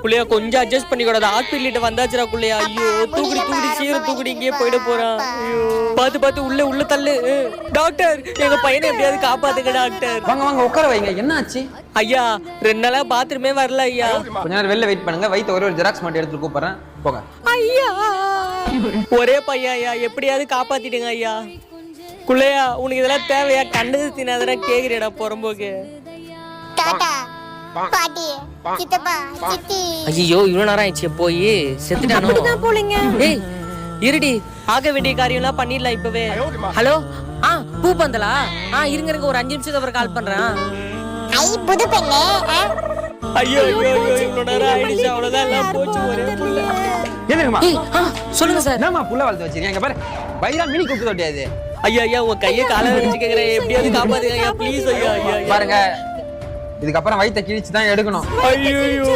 குள்ளையா கொஞ்சம் அட்ஜஸ்ட் பண்ணிக்கூடாது. ஹாஸ்பிட்டல்கிட்ட வந்தாச்சுடா குள்ளையா. ஐயோ தூக்குடி சீக்கிரம் தூக்குடி, இங்கே போயிட போறான். ஐயோ பார்த்து உள்ள தள்ளு. டாக்டர் எங்க பையனை எப்படியாவது காப்பாத்துங்க டாக்டர். வாங்க உட்கார வைங்க. என்ன ஆச்சு? ஐயா 2 நாளா பாத்ரூமே வரல ஐயா. கொஞ்ச நேரம் வெளில வெயிட் பண்ணுங்க. வயிற்று ஒரு ஜெராக்ஸ் மட்டும் எடுத்து கூப்பிடுறேன், போங்க. ஐயா ஒரே பையன் ஐயா, எப்படியாவது காப்பாத்திடுங்க ஐயா. குள்ளையா உனக்கு இதெல்லாம் தேவையா? கண்ணு தின்னாதான் கேக்குறியடா புறம்போக்கு. ஐயோ இவ்வளவு நேரம் ஆயிடுச்சு, போய் செத்துட்டானோ போலீங்க. ஏய் இருடி, ஆக வேண்டிய காரியம் எல்லாம் பண்ணிடலாம் இப்பவே. ஹலோ பூ பந்தலா? இருங்க ஒரு 5 நிமிஷத்துக்கு அப்புறம் கால் பண்றேன். ஐயோ இவ்வளவு நேரம் ஆயிடுச்சு, அவ்வளவுதான் எல்லாம் போச்சு. ஒரே புள்ள. சொல்லுங்க சார். என்னமா புள்ள வளர்த்து வச்சிருக்கீங்க பாரு. வயிறா மினி குப்பு தொட்டியாது. ஐயா உங்க கையை காலை வச்சு கேக்குறேன், எப்படியாவது காப்பாத்துங்க ஐயா ப்ளீஸ் ஐயா. பாருங்க இதுக்கப்புறம் வயிற்ற கிழிச்சு தான் எடுக்கணும். ஐயோ